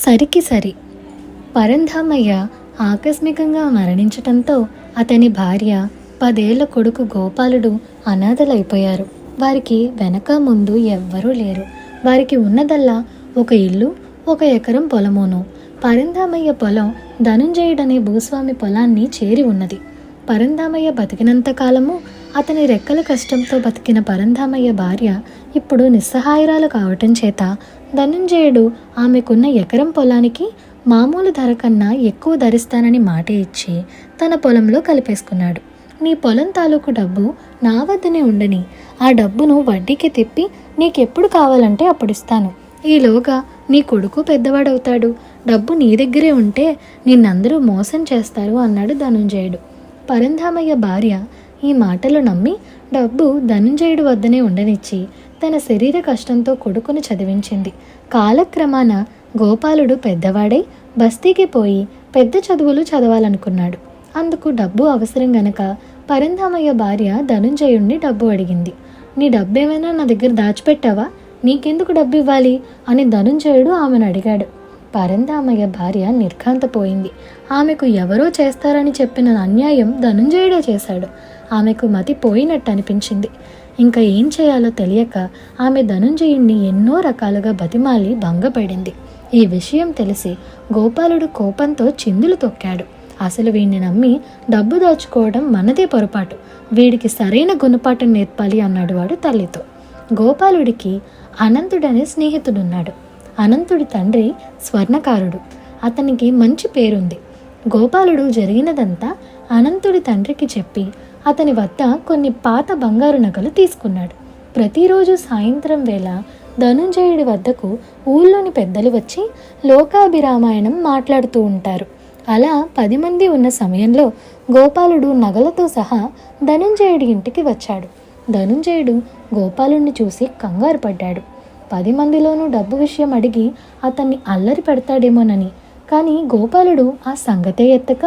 సరికి సరి. పరంధామయ్య ఆకస్మికంగా మరణించటంతో అతని భార్య 10 ఏళ్ల కొడుకు గోపాలుడు అనాథలైపోయారు. వారికి వెనక ముందు ఎవ్వరూ లేరు. వారికి ఉన్నదల్లా ఒక ఇల్లు, 1 ఎకరం పొలమును. పరంధామయ్య పొలం ధనుంజయుడనే భూస్వామి పొలాన్ని చేరి ఉన్నది. పరంధామయ్య బతికినంత కాలము అతని రెక్కల కష్టంతో బతికిన పరంధామయ్య భార్య ఇప్పుడు నిస్సహాయరాలు కావటం చేత ధనుంజయుడు ఆమెకున్న ఎకరం పొలానికి మామూలు ధర కన్నా ఎక్కువ ధరిస్తానని మాట ఇచ్చి తన పొలంలో కలిపేసుకున్నాడు. నీ పొలం తాలూకు డబ్బు నా వద్దనే ఉండని, ఆ డబ్బును వడ్డీకి తిప్పి నీకెప్పుడు కావాలంటే అప్పుడు ఇస్తాను. ఈలోగా నీ కొడుకు పెద్దవాడవుతాడు. డబ్బు నీ దగ్గరే ఉంటే నిన్నందరూ మోసం చేస్తారు అన్నాడు ధనుంజయుడు. పరంధామయ్య భార్య ఈ మాటలు నమ్మి డబ్బు ధనుంజయుడు వద్దనే ఉండనిచ్చి తన శరీర కష్టంతో కొడుకును చదివించింది. కాలక్రమాన గోపాలుడు పెద్దవాడై బస్తీకి పోయి పెద్ద చదువులు చదవాలనుకున్నాడు. అందుకు డబ్బు అవసరం గనక పరంధామయ్య భార్య ధనుంజయుడిని డబ్బు అడిగింది. నీ డబ్బేమైనా నా దగ్గర దాచిపెట్టావా? నీకెందుకు డబ్బు ఇవ్వాలి అని ధనుంజయుడు ఆమెను అడిగాడు. పరంధామయ్య భార్య నిర్ఘాంతపోయింది. ఆమెకు ఎవరో చేస్తారని చెప్పిన అన్యాయం ధనుంజయుడే చేశాడు. ఆమెకు మతి పోయినట్టు అనిపించింది. ఇంకా ఏం చేయాలో తెలియక ఆమె ధనుంజయుణ్ణి ఎన్నో రకాలుగా బతిమాలి భంగపడింది. ఈ విషయం తెలిసి గోపాలుడు కోపంతో చిందులు తొక్కాడు. అసలు వీడిని నమ్మి డబ్బు దాచుకోవడం మనదే పొరపాటు, వీడికి సరైన గుణపాఠం నేర్పాలి అన్నాడు వాడు తల్లితో. గోపాలుడికి అనంతుడనే స్నేహితుడున్నాడు. అనంతుడి తండ్రి స్వర్ణకారుడు. అతనికి మంచి పేరుంది. గోపాలుడు జరిగినదంతా అనంతుడి తండ్రికి చెప్పి అతని వద్ద కొన్ని పాత బంగారు నగలు తీసుకున్నాడు. ప్రతిరోజు సాయంత్రం వేళ ధనుంజయుడి వద్దకు ఊళ్ళోని పెద్దలు వచ్చి లోకాభిరామాయణం మాట్లాడుతూ ఉంటారు. అలా 10 మంది ఉన్న సమయంలో గోపాలుడు నగలతో సహా ధనుంజయుడి ఇంటికి వచ్చాడు. ధనుంజయుడు గోపాలుడిని చూసి కంగారు పడ్డాడు. 10 మందిలోనూ డబ్బు విషయం అడిగి అతన్ని అల్లరి పెడతాడేమోనని. కానీ గోపాలుడు ఆ సంగతే ఎత్తక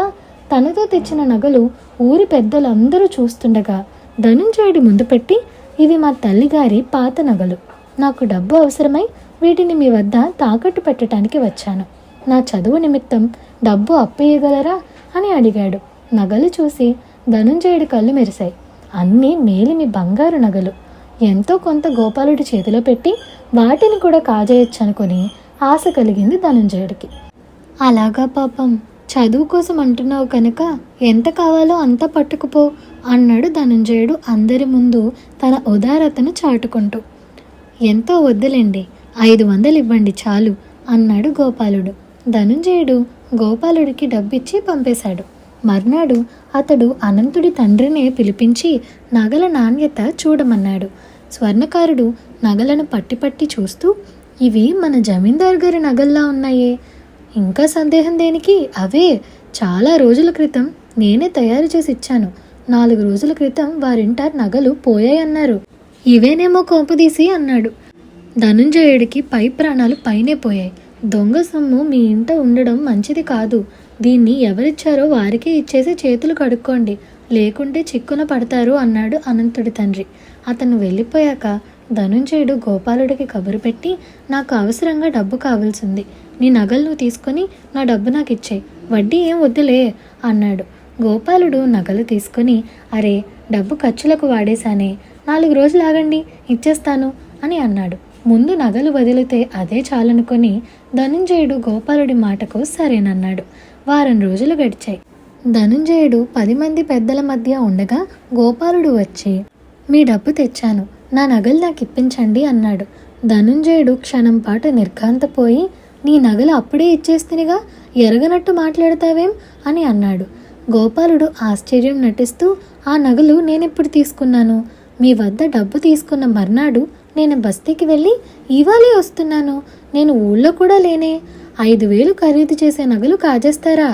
తనతో తెచ్చిన నగలు ఊరి పెద్దలందరూ చూస్తుండగా ధనుంజయుడి ముందు పెట్టి, ఇవి మా తల్లిగారి పాత నగలు. నాకు డబ్బు అవసరమై వీటిని మీ వద్ద తాకట్టు పెట్టడానికి వచ్చాను. నా చదువు నిమిత్తం డబ్బు అప్పేయగలరా అని అడిగాడు. నగలు చూసి ధనుంజయుడి కళ్ళు మెరిశాయి. అన్నీ మేలిమి బంగారు నగలు. ఎంతో కొంత గోపాలుడి చేతిలో పెట్టి వాటిని కూడా కాజేయొచ్చనుకొని ఆశ కలిగింది ధనుంజయుడికి. అలాగా పాపం, చదువు కోసం అంటున్నావు కనుక ఎంత కావాలో అంత పట్టుకుపో అన్నాడు ధనుంజయుడు అందరి ముందు తన ఉదారతను చాటుకుంటూ. ఎంతో వద్దులేండి, 500 ఇవ్వండి చాలు అన్నాడు గోపాలుడు. ధనుంజయుడు గోపాలుడికి డబ్బిచ్చి పంపేశాడు. మర్నాడు అతడు అనంతుడి తండ్రినే పిలిపించి నగల నాణ్యత చూడమన్నాడు. స్వర్ణకారుడు నగలను పట్టి చూస్తూ, ఇవి మన జమీందారు గారి నగల్లా ఉన్నాయే. ఇంకా సందేహం దేనికి? అవే. చాలా రోజుల క్రితం నేనే తయారు చేసి ఇచ్చాను. 4 రోజుల క్రితం వారింట నగలు పోయాయన్నారు. ఇవేనేమో కోపదీసి అన్నాడు. ధనుంజయుడికి పై ప్రాణాలు పైనే పోయాయి. దొంగ సొమ్ము మీ ఇంట ఉండడం మంచిది కాదు. దీన్ని ఎవరిచ్చారో వారికే ఇచ్చేసి చేతులు కడుక్కోండి, లేకుంటే చిక్కున పడతారు అన్నాడు అనంతుడి తండ్రి. అతను వెళ్ళిపోయాక ధనుంజయుడు గోపాలుడికి కబురు పెట్టి, నాకు అవసరంగా డబ్బు కావాల్సింది. నీ నగలను తీసుకొని నా డబ్బు నాకు ఇచ్చేయి, వడ్డీ ఏం వద్దులే అన్నాడు. గోపాలుడు నగలు తీసుకొని, అరే డబ్బు ఖర్చులకు వాడేశానే, 4 రోజులు ఆగండి ఇచ్చేస్తాను అని అన్నాడు. ముందు నగలు వదిలితే అదే చాలనుకొని ధనుంజయుడు గోపాలుడి మాటకు సరేనన్నాడు. వారం రోజులు గడిచాయి. ధనుంజయుడు 10 మంది పెద్దల మధ్య ఉండగా గోపాలుడు వచ్చి, మీ డబ్బు తెచ్చాను, నా నగలు నాకు ఇప్పించండి అన్నాడు. ధనుంజయుడు క్షణం పాటు నిర్ఘాంతపోయి, నీ నగలు అప్పుడే ఇచ్చేస్తేనిగా, ఎరగనట్టు మాట్లాడతావేం అని అన్నాడు. గోపాలుడు ఆశ్చర్యం నటిస్తూ, ఆ నగలు నేనెప్పుడు తీసుకున్నాను? మీ వద్ద డబ్బు తీసుకున్న మర్నాడు నేను బస్తీకి వెళ్ళి ఇవాళే వస్తున్నాను. నేను ఊళ్ళో కూడా లేనే. 5,000 ఖరీదు చేసే నగలు కాజేస్తారా?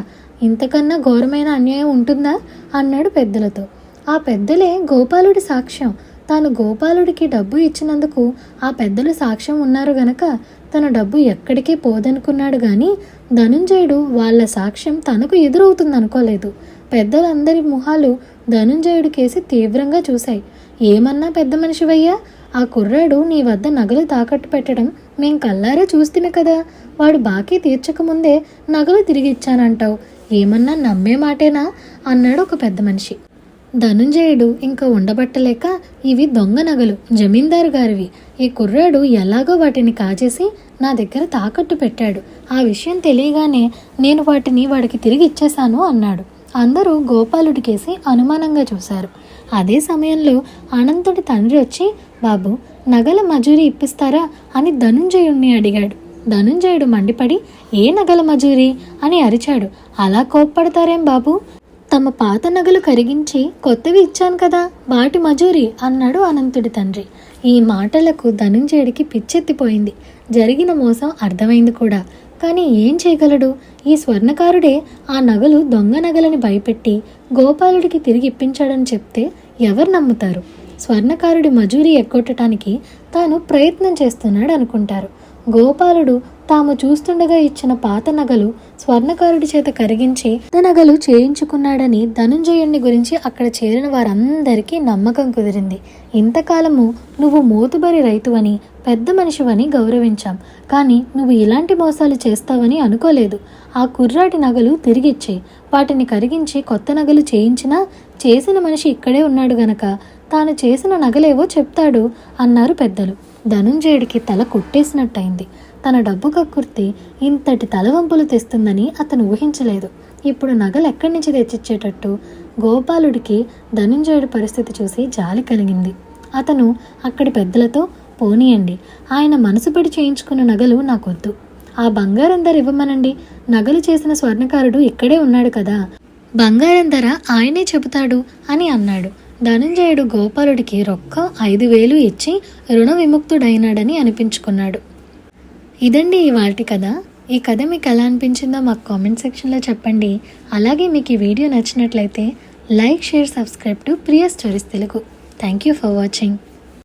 ఇంతకన్నా ఘోరమైన అన్యాయం ఉంటుందా అన్నాడు పెద్దలతో. ఆ పెద్దలే గోపాలుడి సాక్ష్యం. తాను గోపాలుడికి డబ్బు ఇచ్చినందుకు ఆ పెద్దలు సాక్ష్యం ఉన్నారు గనక తన డబ్బు ఎక్కడికి పోదనుకున్నాడు. కానీ ధనుంజయుడు వాళ్ళ సాక్ష్యం తనకు ఎదురవుతుందనుకోలేదు. పెద్దలందరి మొహాలు ధనుంజయుడి కేసి తీవ్రంగా చూశాయి. ఏమన్నా పెద్ద మనిషివయ్యా, ఆ కుర్రాడు నీ వద్ద నగలు తాకట్టు పెట్టడం మేం కల్లారా చూస్తేమే కదా. వాడు బాకీ తీర్చకముందే నగలు తిరిగి ఇచ్చానంటావు, ఏమన్నా నమ్మే మాటేనా అన్నాడు ఒక పెద్ద మనిషి. ధనుంజయుడు ఇంకా ఉండబట్టలేక, ఇవి దొంగ నగలు, జమీందారు గారివి. ఈ కుర్రాడు ఎలాగో వాటిని కాజేసి నా దగ్గర తాకట్టు పెట్టాడు. ఆ విషయం తెలియగానే నేను వాటిని వాడికి తిరిగి ఇచ్చేశాను అన్నాడు. అందరూ గోపాలుడికేసి అనుమానంగా చూశారు. అదే సమయంలో అనంతుడి తండ్రి వచ్చి, బాబు, నగల మజూరీ ఇప్పిస్తారా అని ధనుంజయుడిని అడిగాడు. ధనుంజయుడు మండిపడి, ఏ నగల మజూరీ అని అరిచాడు. అలా కోప్పడతారేం బాబు, తమ పాత నగలు కరిగించి కొత్తవి ఇచ్చాను కదా, వాటి మజూరీ అన్నాడు అనంతుడి తండ్రి. ఈ మాటలకు ధనుంజయుడికి పిచ్చెత్తిపోయింది. జరిగిన మోసం అర్థమైంది కూడా. కానీ ఏం చేయగలడు? ఈ స్వర్ణకారుడే ఆ నగలు దొంగ నగలని భయపెట్టి గోపాలుడికి తిరిగి ఇప్పించాడని చెప్తే ఎవరు నమ్ముతారు? స్వర్ణకారుడి మజూరీ ఎగ్గొట్టడానికి తాను ప్రయత్నం చేస్తున్నాడు అనుకుంటారు. గోపాలుడు తాము చూస్తుండగా ఇచ్చిన పాత నగలు స్వర్ణకారుడి చేత కరిగించి నగలు చేయించుకున్నాడని ధనుంజయుడిని గురించి అక్కడ చేరిన వారందరికీ నమ్మకం కుదిరింది. ఇంతకాలము నువ్వు మోతుబరి రైతువని, పెద్ద మనిషివని గౌరవించాం, కానీ నువ్వు ఇలాంటి మోసాలు చేస్తావని అనుకోలేదు. ఆ కుర్రాటి నగలు తిరిగిచ్చేయి, వాటిని కరిగించి కొత్త నగలు చేయించినా చేసిన మనిషి ఇక్కడే ఉన్నాడు గనక తాను చేసిన నగలేవో చెప్తాడు అన్నారు పెద్దలు. ధనుంజయుడికి తల కొట్టేసినట్టయింది. తన డబ్బు కక్కుర్తి ఇంతటి తలవంపులు తెస్తుందని అతను ఊహించలేదు. ఇప్పుడు నగలు ఎక్కడి నుంచి తెచ్చిచ్చేటట్టు? గోపాలుడికి ధనుంజయుడి పరిస్థితి చూసి జాలి కలిగింది. అతను అక్కడి పెద్దలతో, పోనీయండి, ఆయన మనసు పడి చేయించుకున్న నగలు నాకొద్దు, ఆ బంగారం ధర ఇవ్వమనండి, నగలు చేసిన స్వర్ణకారుడు ఇక్కడే ఉన్నాడు కదా, బంగారం ధర ఆయనే చెబుతాడు అని అన్నాడు. ధనుంజయుడు గోపాలుడికి రొక్కం 5,000 ఇచ్చి రుణ విముక్తుడైనాడని అనిపించుకున్నాడు. ఇదండి ఇవాల్టి కథ. ఈ కథ మీకు ఎలా అనిపించిందో మాకు కామెంట్ సెక్షన్లో చెప్పండి. అలాగే మీకు ఈ వీడియో నచ్చినట్లయితే like, share, subscribe to Priya stories Telugu. Thank you for watching.